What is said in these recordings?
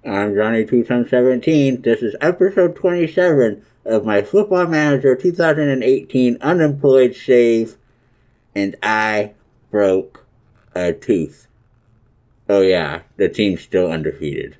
I'm Johnny 2017. This is episode 27 of my Football Manager 2018 Unemployed save, and I broke a tooth. Oh yeah, the team's still undefeated.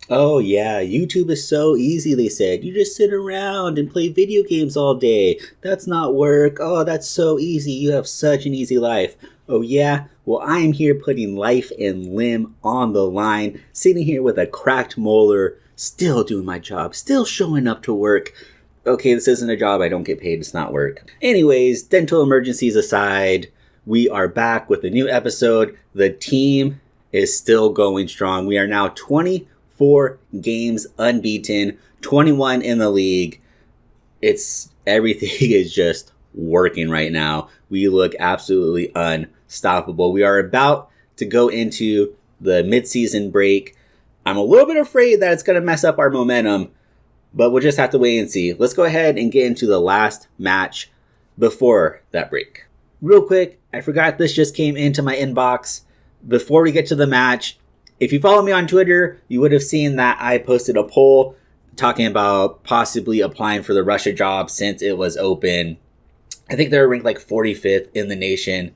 Oh yeah, YouTube is so easy, they said. You just sit around and play video games all day. That's not work. Oh, that's so easy. You have such an easy life. Oh yeah? Well, I am here putting life and limb on the line, sitting here with a cracked molar, still doing my job, still showing up to work. Okay, this isn't a job. I don't get paid. It's not work. Anyways, dental emergencies aside, we are back with a new episode. The team is still going strong. We are now 24 games unbeaten, 21 in the league. Everything is just working right now. We look absolutely unstoppable. We are about to go into the midseason break. I'm a little bit afraid that it's going to mess up our momentum, but we'll just have to wait and see. Let's go ahead and get into the last match before that break. Real quick, I forgot this just came into my inbox. Before we get to the match, if you follow me on Twitter, you would have seen that I posted a poll talking about possibly applying for the Russia job since it was open. I think they're ranked like 45th in the nation.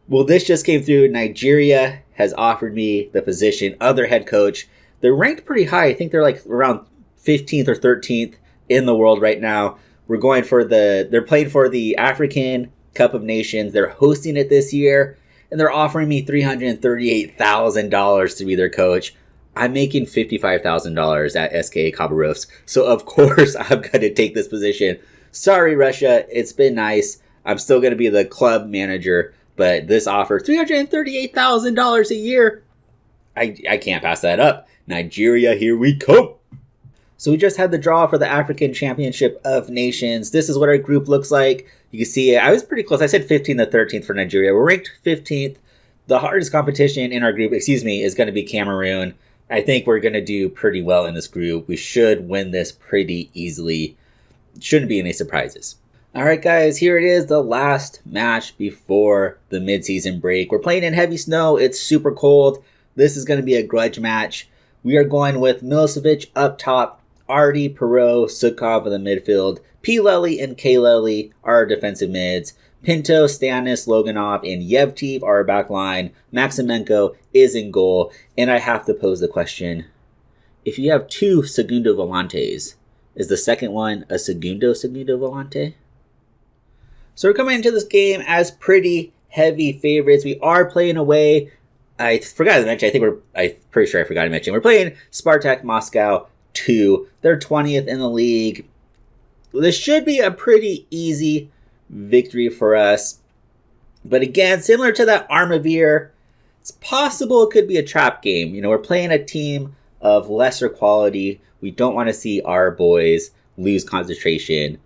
Well, this just came through. Nigeria has offered me the position of their head coach. They're ranked pretty high. I think they're like around 15th or 13th in the world right now. They're playing for the African Cup of Nations. They're hosting it this year, and they're offering me $338,000 to be their coach. I'm making $55,000 at SKA-Khabarovsk. So of course I'm going to take this position. Sorry, Russia. It's been nice. I'm still going to be the club manager, but this offer, $338,000 a year, I can't pass that up. Nigeria, here we come. So we just had the draw for the African Championship of Nations. This is what our group looks like. You can see I was pretty close. I said 15th to 13th for Nigeria. We're ranked 15th. The hardest competition in our group, is going to be Cameroon. I think we're going to do pretty well in this group. We should win this pretty easily. Shouldn't be any surprises. All right, guys, here it is, the last match before the midseason break. We're playing in heavy snow. It's super cold. This is going to be a grudge match. We are going with Milicevic up top, Artie, Perot, Sukov in the midfield, P. Lely and K. Lely are our defensive mids. Pinto, Stanis, Loganov, and Yevtiv are our back line. Maximenko is in goal. And I have to pose the question, if you have two Segundo Volantes, is the second one a Segundo Volante? So we're coming into this game as pretty heavy favorites. We are playing away. I forgot to mention, I'm pretty sure I forgot to mention, we're playing Spartak Moscow 2. They're 20th in the league. This should be a pretty easy victory for us. But again, similar to that Armavir, it's possible it could be a trap game. We're playing a team of lesser quality. We don't want to see our boys lose concentration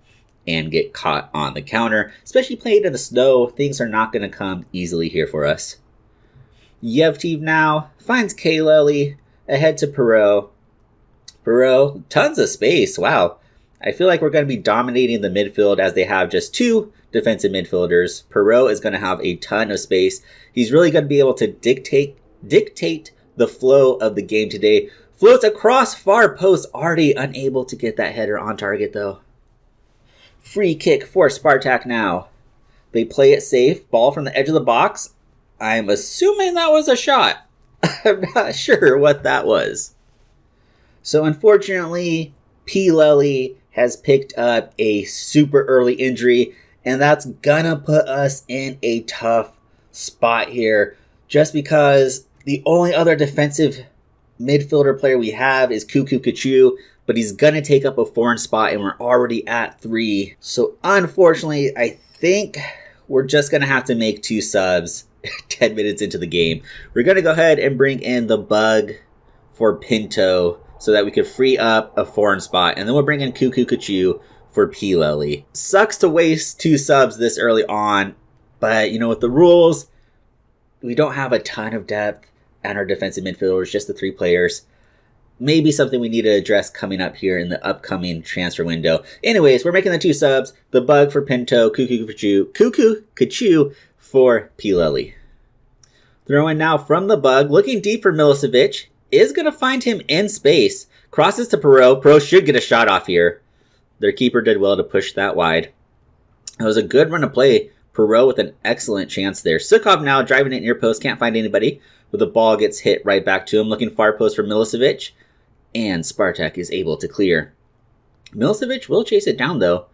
and get caught on the counter. Especially playing in the snow, things are not going to come easily here for us. Yevtiv now finds K. Lely ahead to Perot. Perot, tons of space. Wow. I feel like we're going to be dominating the midfield as they have just two defensive midfielders. Perot is going to have a ton of space. He's really going to be able to dictate the flow of the game today. Floats across far post. Artie unable to get that header on target though. Free kick for Spartak now. They play it safe. Ball from the edge of the box. I'm assuming that was a shot. I'm not sure what that was. So unfortunately, P. Lely has picked up a super early injury, and that's gonna put us in a tough spot here, just because the only other defensive midfielder player we have is Cuckoo Kachu, but he's gonna take up a foreign spot, and we're already at 3. So unfortunately, I think we're just gonna have to make 2 subs 10 minutes into the game. We're gonna go ahead and bring in the bug for Pinto so that we could free up a foreign spot, and then we'll bring in Cuckoo Kachu for P. Lely. Sucks to waste 2 subs this early on, but with the rules, we don't have a ton of depth at our defensive midfielders, just the 3 players. Maybe something we need to address coming up here in the upcoming transfer window. Anyways, we're making the 2 subs. The bug for Pinto, Cuckoo Kachu for P. Lely. Throw in now from the bug, looking deep for Milicevic. is going to find him in space. Crosses to Perot. Perot should get a shot off here. Their keeper did well to push that wide. It was a good run of play. Perot with an excellent chance there. Sukov now driving it near post. Can't find anybody. But the ball gets hit right back to him. Looking far post for Milicevic. And Spartak is able to clear. Milicevic will chase it down though.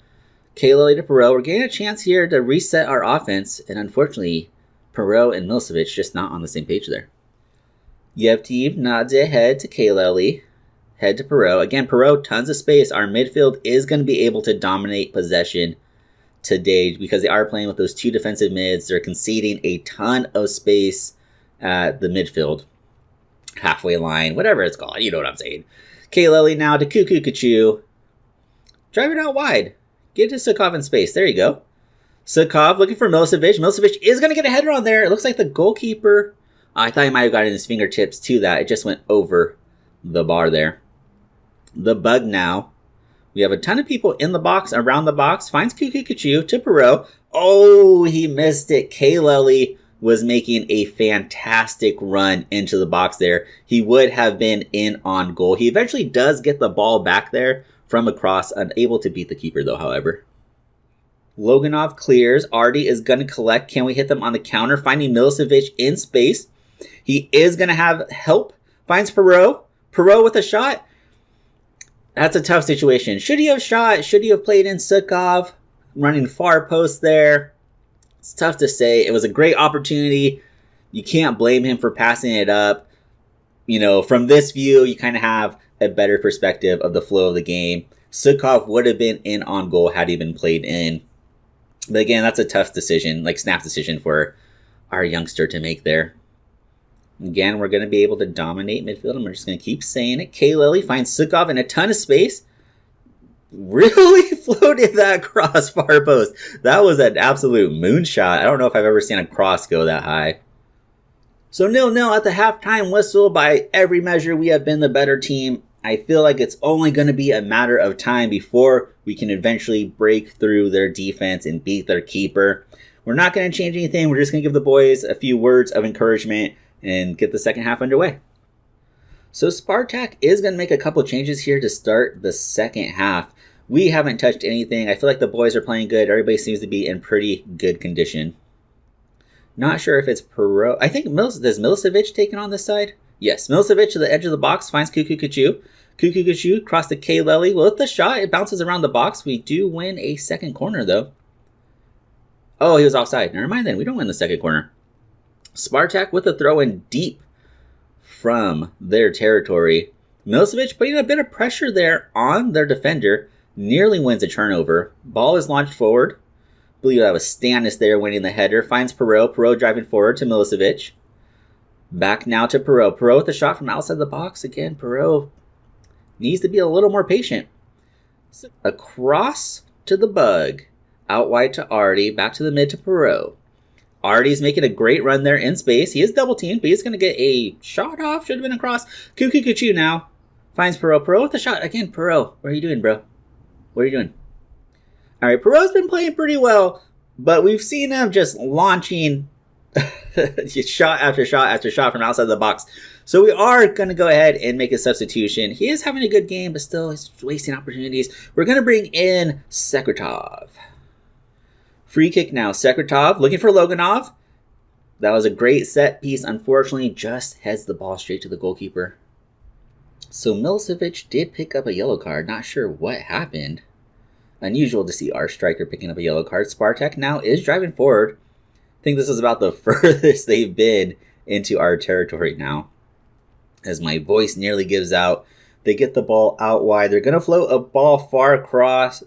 Kaleli to Perot. We're getting a chance here to reset our offense. And unfortunately, Perot and Milicevic just not on the same page there. Yevtiv nods ahead to Kaleli. Head to Perot. Again, Perot, tons of space. Our midfield is going to be able to dominate possession today because they are playing with those two defensive mids. They're conceding a ton of space at the midfield. Halfway line, whatever it's called. You know what I'm saying. Kaleli now to Kukukachu. Drive it out wide. Get to Sukov in space. There you go. Sukov looking for Milicevic. Milicevic is going to get a header on there. It looks like the goalkeeper... I thought he might have gotten his fingertips to that. It just went over the bar there. The bug now. We have a ton of people in the box, around the box. Finds Kukukachu to Perot. Oh, he missed it. Kaleli was making a fantastic run into the box there. He would have been in on goal. He eventually does get the ball back there from a cross. Unable to beat the keeper though, however. Loganov clears. Artie is going to collect. Can we hit them on the counter? Finding Milicevic in space. He is going to have help. Finds Perot. Perot with a shot. That's a tough situation. Should he have shot? Should he have played in Sukov? Running far post there. It's tough to say. It was a great opportunity. You can't blame him for passing it up. You know, from this view, you kind of have a better perspective of the flow of the game. Sukov would have been in on goal had he been played in. But again, that's a tough decision, like snap decision for our youngster to make there. Again, we're going to be able to dominate midfield, and we're just going to keep saying it. Kaleli finds Sukov in a ton of space. Really floated that cross far post. That was an absolute moonshot. I don't know if I've ever seen a cross go that high. So 0-0 at the halftime whistle. By every measure, we have been the better team. I feel like it's only going to be a matter of time before we can eventually break through their defense and beat their keeper. We're not going to change anything. We're just going to give the boys a few words of encouragement and get the second half underway. So Spartak is going to make a couple changes here to start the second half. We haven't touched anything. I feel like the boys are playing good. Everybody seems to be in pretty good condition. Not sure if it's Perot. I think does Milicevic taken on this side? Yes, Milicevic to the edge of the box finds Kukukachu. Kukukachu across to Kaleli. Well, with the shot, it bounces around the box. We do win a second corner, though. Oh, he was offside. Never mind then. We don't win the second corner. Spartak with a throw in deep from their territory. Milicevic putting a bit of pressure there on their defender. Nearly wins a turnover. Ball is launched forward. I believe that was Stanis there winning the header. Finds Perot. Perot driving forward to Milicevic. Back now to Perot. Perot with a shot from outside the box. Again, Perot needs to be a little more patient. Across to the bug. Out wide to Artie. Back to the mid to Perot. Artie's making a great run there in space. He is double teamed, but he's going to get a shot off. Should have been across. Kukukachu now. Finds Perot. Perot with the shot. Again, Perot. What are you doing, bro? What are you doing? All right, Perot's been playing pretty well, but we've seen him just launching shot after shot after shot from outside the box. So we are going to go ahead and make a substitution. He is having a good game, but still he's wasting opportunities. We're going to bring in Sekretov. Free kick now. Sekretov looking for Loganov. That was a great set piece. Unfortunately, just heads the ball straight to the goalkeeper. So Milicevic did pick up a yellow card. Not sure what happened. Unusual to see our striker picking up a yellow card. Spartak now is driving forward. I think this is about the furthest they've been into our territory now. As my voice nearly gives out. They get the ball out wide. They're going to float a ball far post.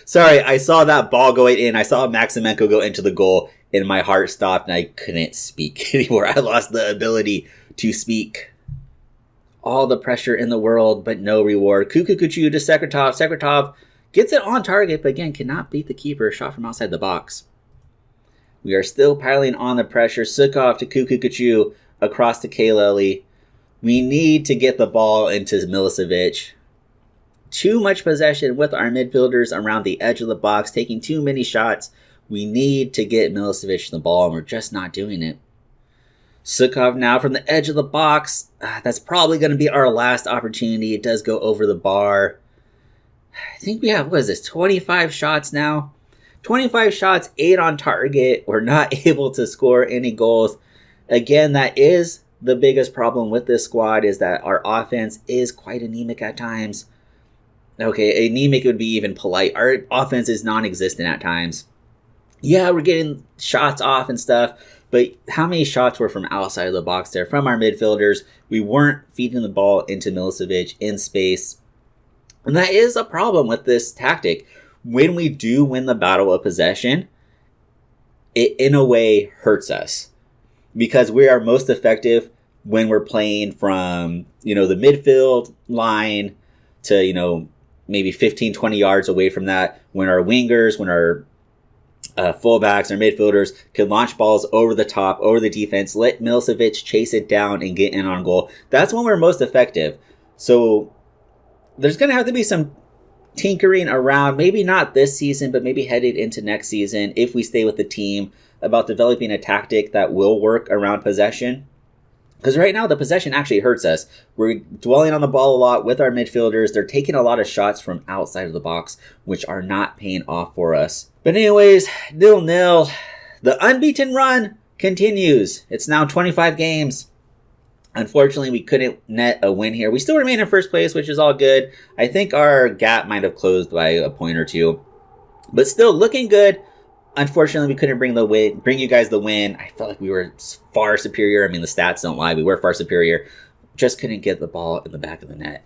Sorry, I saw that ball going in. I saw Maximenko go into the goal and my heart stopped and I couldn't speak anymore. I lost the ability to speak. All the pressure in the world, but no reward. Kukukachu to Sekretov. Sekretov gets it on target, but again, cannot beat the keeper. Shot from outside the box. We are still piling on the pressure. Sukov to Kukukachu across to Kaleli. We need to get the ball into Milicevic. Too much possession with our midfielders around the edge of the box, taking too many shots. We need to get Milicevic the ball, and we're just not doing it. Sukov now from the edge of the box. That's probably going to be our last opportunity. It does go over the bar. I think we have, 25 shots now? 25 shots, 8 on target. We're not able to score any goals. Again, that is the biggest problem with this squad, is that our offense is quite anemic at times. Okay, anemic would be even polite. Our offense is non-existent at times. Yeah, we're getting shots off and stuff, but how many shots were from outside of the box there, from our midfielders? We weren't feeding the ball into Milicevic in space. And that is a problem with this tactic. When we do win the battle of possession, it in a way hurts us, because we are most effective when we're playing from, the midfield line to, maybe 15, 20 yards away from that, when our wingers, when our fullbacks, our midfielders can launch balls over the top, over the defense, let Milicevic chase it down and get in on goal. That's when we're most effective. So there's going to have to be some tinkering around, maybe not this season, but maybe headed into next season, if we stay with the team, about developing a tactic that will work around possession. Because right now, the possession actually hurts us. We're dwelling on the ball a lot with our midfielders. They're taking a lot of shots from outside of the box, which are not paying off for us. But anyways, 0-0. The unbeaten run continues. It's now 25 games. Unfortunately, we couldn't net a win here. We still remain in first place, which is all good. I think our gap might have closed by a point or two. But still looking good. Unfortunately, we couldn't bring you guys the win. I felt like we were far superior. I mean, the stats don't lie. We were far superior. Just couldn't get the ball in the back of the net.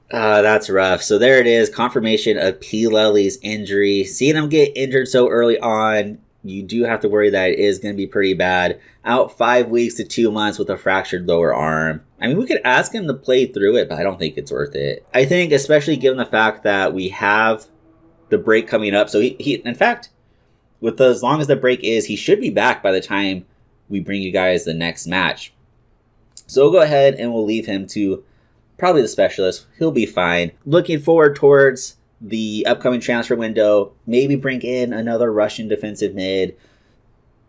That's rough. So there it is. Confirmation of P. Lely's injury. Seeing him get injured so early on, you do have to worry that it is going to be pretty bad. Out 5 weeks to 2 months with a fractured lower arm. I mean, we could ask him to play through it, but I don't think it's worth it. I think, especially given the fact that we have the break coming up. So he in fact, as long as the break is, he should be back by the time we bring you guys the next match. So we'll go ahead and we'll leave him to probably the specialist. He'll be fine. Looking forward towards the upcoming transfer window. Maybe bring in another Russian defensive mid.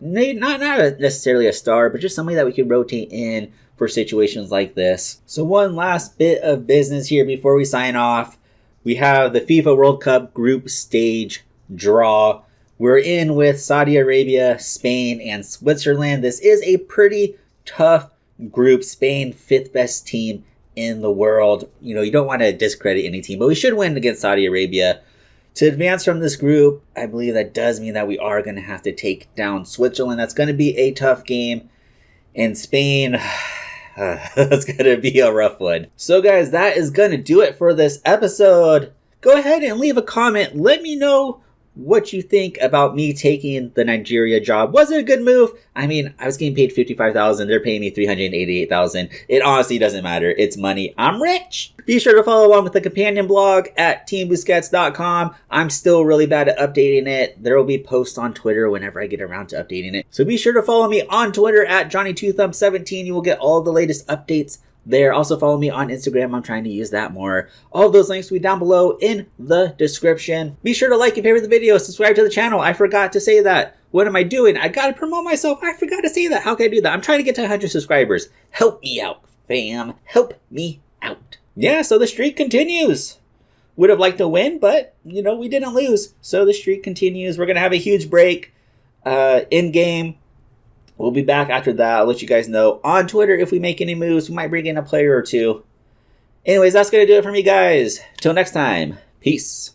Maybe not necessarily a star, but just somebody that we could rotate in for situations like this. So one last bit of business here before we sign off. We have the FIFA World Cup group stage draw. We're in with Saudi Arabia, Spain, and Switzerland. This is a pretty tough group. Spain, 5th best team in the world. You don't want to discredit any team, but we should win against Saudi Arabia. To advance from this group, I believe that does mean that we are going to have to take down Switzerland. That's going to be a tough game. And Spain, that's going to be a rough one. So guys, that is going to do it for this episode. Go ahead and leave a comment. Let me know what you think about me taking the Nigeria job. Was it a good move? I mean, I was getting paid $55,000. They're paying me $388,000. It honestly doesn't matter. It's money. I'm rich. Be sure to follow along with the companion blog at teambusquets.com. I'm still really bad at updating it. There will be posts on Twitter whenever I get around to updating it. So be sure to follow me on Twitter at Johnny2Thumb17. You will get all the latest updates there. Also follow me on Instagram. I'm trying to use that more. All those links will be down below in the description. Be sure to like and favorite the video. Subscribe to the channel. I forgot to say that. What am I doing? I gotta promote myself. I forgot to say that. How can I do that? I'm trying to get to 100 subscribers. Help me out, fam. Help me out. Yeah, so the streak continues. Would have liked to win, but, we didn't lose. So the streak continues. We're going to have a huge break in-game. We'll be back after that. I'll let you guys know on Twitter if we make any moves. We might bring in a player or two. Anyways, that's going to do it for me, guys. Till next time. Peace.